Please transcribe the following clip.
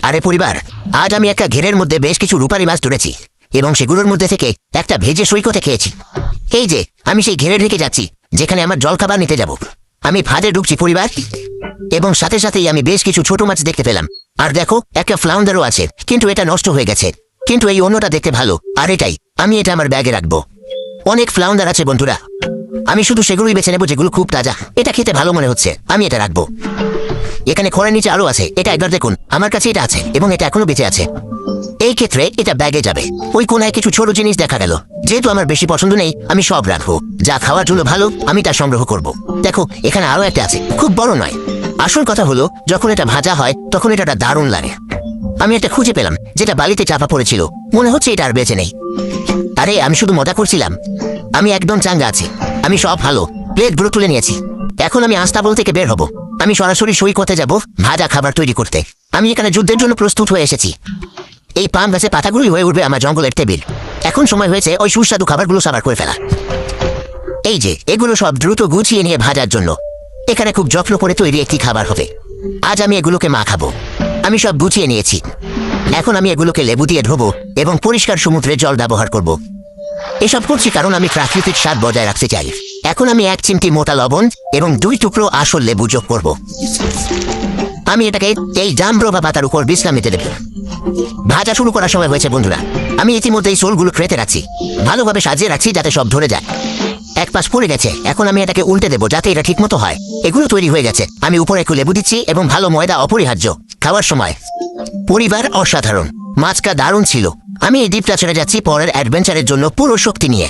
আরে পরিবার, আজ আমি একটা ঘেরের মধ্যে বেশ কিছু রূপালী মাছ ধরেছি এবং সেগুলোর মধ্যে থেকে একটা ভেজে সৈকতে খেয়েছি। এই যে আমি সেই ঘেরের দিকে যাচ্ছি যেখানে আমার জলখাবার নিতে যাব। আমি ফাঁদে ঢুকছি পরিবার, এবং সাথে সাথেই আমি বেশ কিছু ছোট মাছ দেখতে পেলাম। আর দেখো, একটা ফ্লাউন্ডারও আছে, কিন্তু এটা নষ্ট হয়ে গেছে। কিন্তু এই অন্যটা দেখতে ভালো, আর এটাই আমি এটা আমার ব্যাগে রাখবো। অনেক ফ্লাউন্ডার আছে বন্ধুরা, আমি শুধু সেগুলোই বেছে নেবো যেগুলো খুব তাজা। এটা খেতে ভালো মনে হচ্ছে, আমি এটা রাখবো। এখানে খড়ের নিচে আরো আছে, এটা একবার দেখুন। আমার কাছে এটা আছে এবং এটা এখনো বেঁচে আছে। এই ক্ষেত্রে এটা ব্যাগে যাবে। ওই কোনায় কিছু ছোট জিনিস দেখা গেল, যেহেতু আমার বেশি পছন্দ নেই আমি সব রাখবো। যা খাওয়ার জন্য ভালো আমি তা সংগ্রহ করব। দেখো, এখানে আরো একটা আছে, খুব বড় নয়। আসল কথা হলো, যখন এটা ভাজা হয় তখন এটা দারুণ লাগে। আমি একটা খুঁজে পেলাম যেটা বালিতে চাপা পড়েছিল, মনে হচ্ছে এটা আর বেঁচে নেই। আরে আমি শুধু মজা করছিলাম, আমি একদম চাঙ্গা আছি। আমি সব ভালো প্লেটগুলো তুলে নিয়েছি। এখন আমি আস্তাবল থেকে বের হব। আমি সরাসরি সৈকতে যাব ভাজা খাবার তৈরি করতে। আমি এখানে যুদ্ধের জন্য প্রস্তুত হয়ে এসেছি। এই পাম গাছের পাতাগুলোই হয়ে উঠবে আমার জঙ্গলের টেবিল। এখন সময় হয়েছে ওই সুস্বাদু খাবারগুলো সাবার করে ফেলা। এই যে এগুলো সব দ্রুত গুছিয়ে নিয়ে ভাজার জন্য। এখানে খুব যত্ন করে তৈরি একটি খাবার হবে। আজ আমি এগুলোকে মাখাবো। আমি সব গুছিয়ে নিয়েছি। এখন আমি এগুলোকে লেবু দিয়ে ধোবো এবং পরিষ্কার সমুদ্রের জল ব্যবহার করব। এসব করছি কারণ আমি প্রাকৃতিক স্বাদ বজায় রাখতে চাই। এখন আমি 1 চিমটি মোটা লবণ এবং 2 টুকরো আসল লেবু যোগ করব। আমি এটাকে এই জামব্রোবা পাতার উপর বিশ্রাম নিতে দেব। ভাজা শুরু করার সময় হয়েছে বন্ধুরা। আমি ইতিমধ্যে এই সোলগুলো ক্রেতে রাখছি, ভালোভাবে সাজিয়ে রাখছি যাতে সব ধরে যায়। এক পাশ পড়ে গেছে, এখন আমি এটাকে উল্টে দেবো যাতে এটা ঠিক মতো হয়। এগুলো তৈরি হয়ে গেছে। আমি উপরে একটু লেবু দিচ্ছি এবং ভালো ময়দা অপরিহার্য খাওয়ার সময়। পরিবার অসাধারণ, মাছটা দারুণ ছিল। আমি এই দ্বীপটা ছেড়ে যাচ্ছি পরের অ্যাডভেঞ্চারের জন্য পুরো শক্তি নিয়ে।